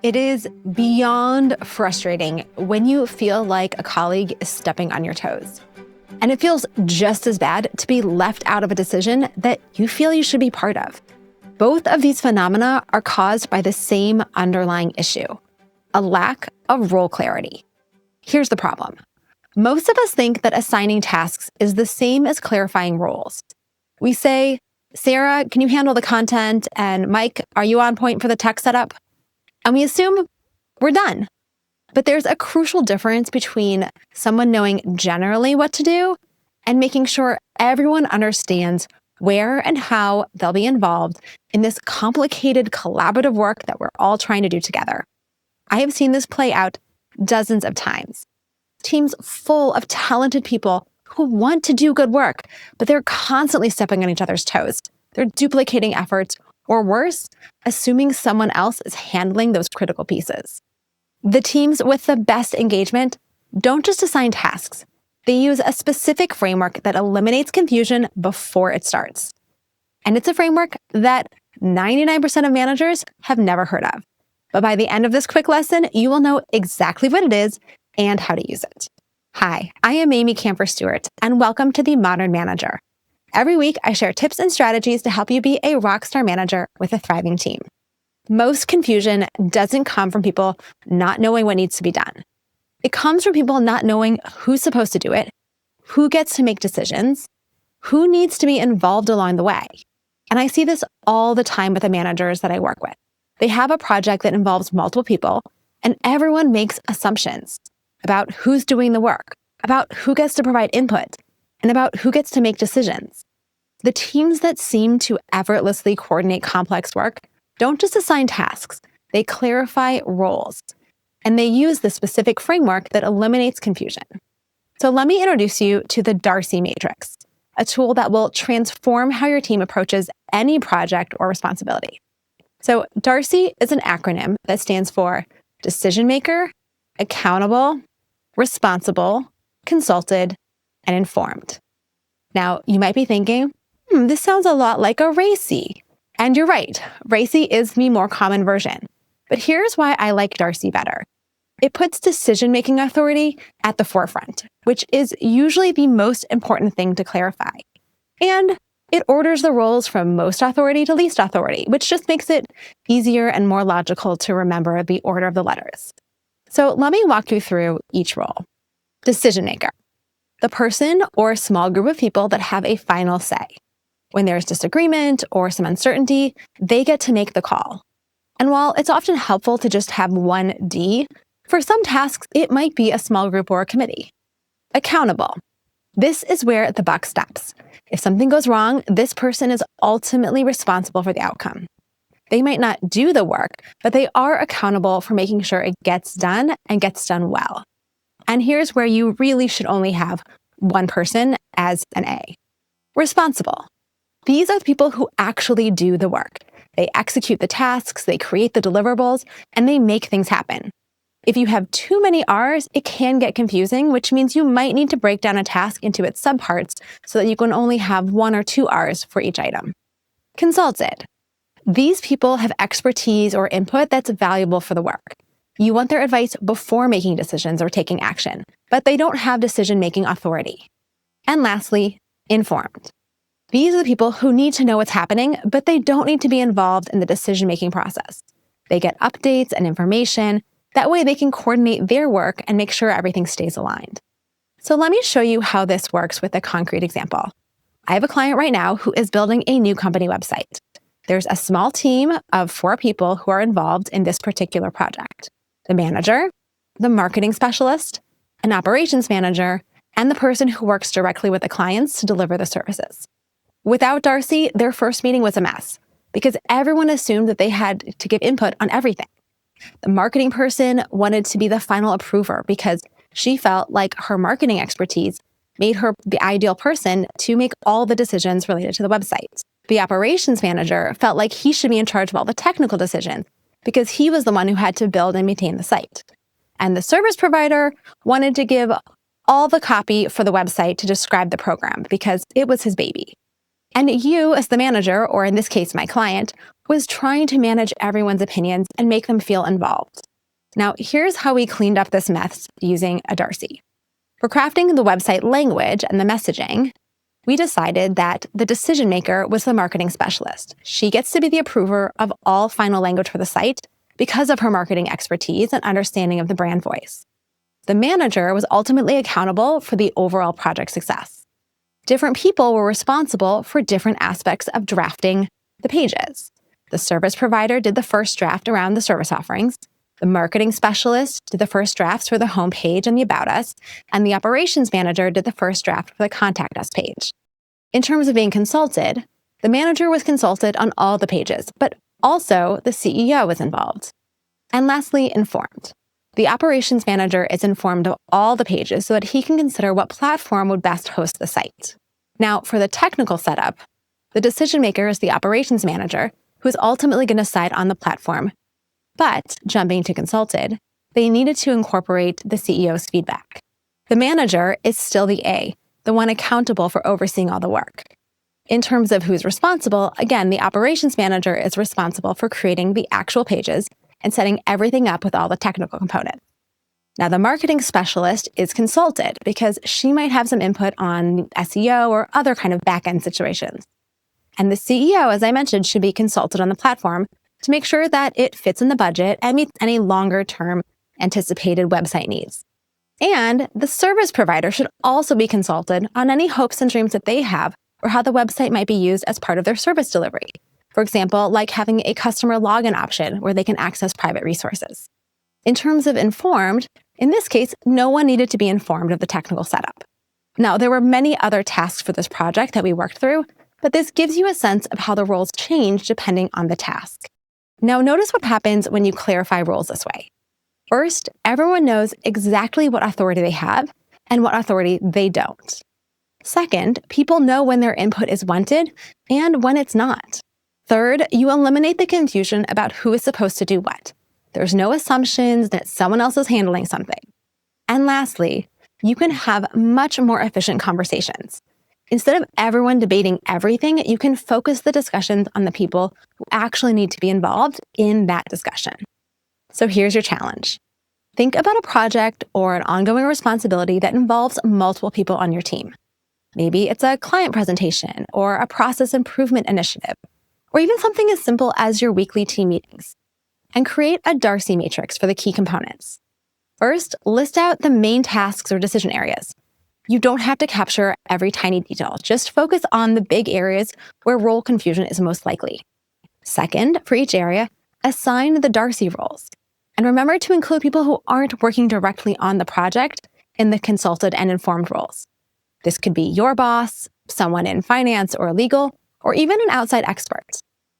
It is beyond frustrating when you feel like a colleague is stepping on your toes. And it feels just as bad to be left out of a decision that you feel you should be part of. Both of these phenomena are caused by the same underlying issue, a lack of role clarity. Here's the problem. Most of us think that assigning tasks is the same as clarifying roles. We say, Sarah, can you handle the content? And Mike, are you on point for the tech setup? And we assume we're done. But there's a crucial difference between someone knowing generally what to do and making sure everyone understands where and how they'll be involved in this complicated collaborative work that we're all trying to do together. I have seen this play out dozens of times. Teams full of talented people who want to do good work, but they're constantly stepping on each other's toes. They're duplicating efforts, or worse, assuming someone else is handling those critical pieces. The teams with the best engagement don't just assign tasks. They use a specific framework that eliminates confusion before it starts. And it's a framework that 99% of managers have never heard of. But by the end of this quick lesson, you will know exactly what it is and how to use it. Hi, I am Amy Camper-Stewart, and welcome to The Modern Manager. Every week, I share tips and strategies to help you be a rockstar manager with a thriving team. Most confusion doesn't come from people not knowing what needs to be done. It comes from people not knowing who's supposed to do it, who gets to make decisions, who needs to be involved along the way. And I see this all the time with the managers that I work with. They have a project that involves multiple people, and everyone makes assumptions about who's doing the work, about who gets to provide input, and about who gets to make decisions. The teams that seem to effortlessly coordinate complex work don't just assign tasks, they clarify roles, and they use the specific framework that eliminates confusion. So let me introduce you to the DARCI Matrix, a tool that will transform how your team approaches any project or responsibility. So DARCI is an acronym that stands for Decision Maker, Accountable, Responsible, Consulted, and Informed. Now, you might be thinking, this sounds a lot like a RACI. And you're right, RACI is the more common version. But here's why I like DARCI better. It puts decision-making authority at the forefront, which is usually the most important thing to clarify. And it orders the roles from most authority to least authority, which just makes it easier and more logical to remember the order of the letters. So let me walk you through each role. Decision maker, the person or small group of people that have a final say. When there's disagreement or some uncertainty, they get to make the call. And while it's often helpful to just have one D, for some tasks, it might be a small group or a committee. Accountable. This is where the buck stops. If something goes wrong, this person is ultimately responsible for the outcome. They might not do the work, but they are accountable for making sure it gets done and gets done well. And here's where you really should only have one person as an A. Responsible. These are the people who actually do the work. They execute the tasks, they create the deliverables, and they make things happen. If you have too many R's, it can get confusing, which means you might need to break down a task into its subparts so that you can only have 1 or 2 R's for each item. Consulted. These people have expertise or input that's valuable for the work. You want their advice before making decisions or taking action, but they don't have decision-making authority. And lastly, informed. These are the people who need to know what's happening, but they don't need to be involved in the decision-making process. They get updates and information. That way they can coordinate their work and make sure everything stays aligned. So let me show you how this works with a concrete example. I have a client right now who is building a new company website. There's a small team of 4 people who are involved in this particular project. The manager, the marketing specialist, an operations manager, and the person who works directly with the clients to deliver the services. Without DARCI, their first meeting was a mess because everyone assumed that they had to give input on everything. The marketing person wanted to be the final approver because she felt like her marketing expertise made her the ideal person to make all the decisions related to the website. The operations manager felt like he should be in charge of all the technical decisions because he was the one who had to build and maintain the site. And the service provider wanted to give all the copy for the website to describe the program because it was his baby. And you, as the manager, or in this case, my client, was trying to manage everyone's opinions and make them feel involved. Now, here's how we cleaned up this mess using a DARCI. For crafting the website language and the messaging, we decided that the decision maker was the marketing specialist. She gets to be the approver of all final language for the site because of her marketing expertise and understanding of the brand voice. The manager was ultimately accountable for the overall project success. Different people were responsible for different aspects of drafting the pages. The service provider did the first draft around the service offerings. The marketing specialist did the first drafts for the homepage and the About Us, and the operations manager did the first draft for the Contact Us page. In terms of being consulted, the manager was consulted on all the pages, but also the CEO was involved. And lastly, informed. The operations manager is informed of all the pages so that he can consider what platform would best host the site. Now, for the technical setup, the decision maker is the operations manager, who is ultimately going to decide on the platform. But, jumping to consulted, they needed to incorporate the CEO's feedback. The manager is still the A, the one accountable for overseeing all the work. In terms of who's responsible, again, the operations manager is responsible for creating the actual pages and setting everything up with all the technical components. Now, the marketing specialist is consulted because she might have some input on SEO or other kind of back-end situations. And the CEO, as I mentioned, should be consulted on the platform to make sure that it fits in the budget and meets any longer-term anticipated website needs. And the service provider should also be consulted on any hopes and dreams that they have or how the website might be used as part of their service delivery. For example, like having a customer login option where they can access private resources. In terms of informed, in this case, no one needed to be informed of the technical setup. Now, there were many other tasks for this project that we worked through, but this gives you a sense of how the roles change depending on the task. Now, notice what happens when you clarify roles this way. First, everyone knows exactly what authority they have and what authority they don't. Second, people know when their input is wanted and when it's not. Third, you eliminate the confusion about who is supposed to do what. There's no assumptions that someone else is handling something. And lastly, you can have much more efficient conversations. Instead of everyone debating everything, you can focus the discussions on the people who actually need to be involved in that discussion. So here's your challenge. Think about a project or an ongoing responsibility that involves multiple people on your team. Maybe it's a client presentation or a process improvement initiative, or even something as simple as your weekly team meetings. And create a DARCI Matrix for the key components. First, list out the main tasks or decision areas. You don't have to capture every tiny detail. Just focus on the big areas where role confusion is most likely. Second, for each area, assign the DARCI roles. And remember to include people who aren't working directly on the project in the consulted and informed roles. This could be your boss, someone in finance or legal, or even an outside expert.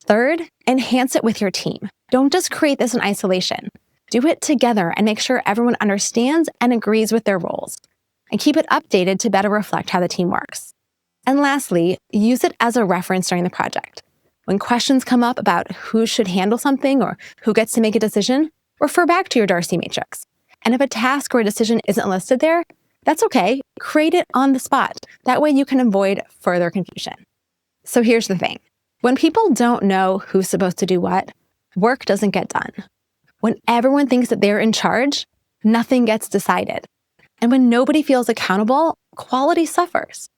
Third, enhance it with your team. Don't just create this in isolation. Do it together and make sure everyone understands and agrees with their roles. And keep it updated to better reflect how the team works. And lastly, use it as a reference during the project. When questions come up about who should handle something or who gets to make a decision, refer back to your DARCI Matrix. And if a task or a decision isn't listed there, that's okay. Create it on the spot. That way you can avoid further confusion. So here's the thing. When people don't know who's supposed to do what, work doesn't get done. When everyone thinks that they're in charge, nothing gets decided. And when nobody feels accountable, quality suffers.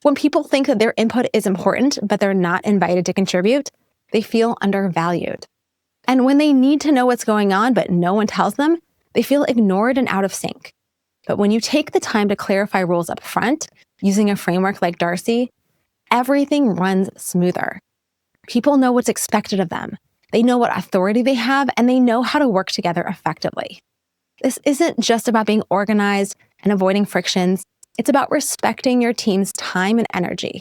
When people think that their input is important, but they're not invited to contribute, they feel undervalued. And when they need to know what's going on, but no one tells them, they feel ignored and out of sync. But when you take the time to clarify roles up front, using a framework like DARCI, everything runs smoother. People know what's expected of them. They know what authority they have, and they know how to work together effectively. This isn't just about being organized and avoiding frictions. It's about respecting your team's time and energy.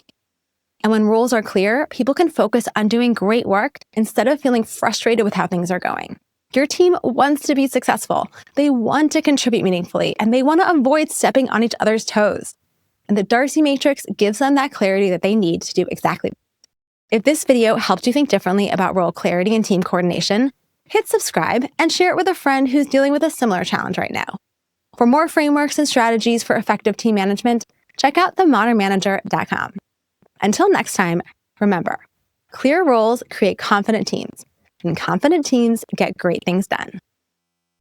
And when rules are clear, people can focus on doing great work instead of feeling frustrated with how things are going. Your team wants to be successful. They want to contribute meaningfully, and they want to avoid stepping on each other's toes. And the DARCI Matrix gives them that clarity that they need to do exactly that. If this video helped you think differently about role clarity and team coordination, hit subscribe and share it with a friend who's dealing with a similar challenge right now. For more frameworks and strategies for effective team management, check out themodernmanager.com. Until next time, Remember, clear roles create confident teams, and confident teams get great things done.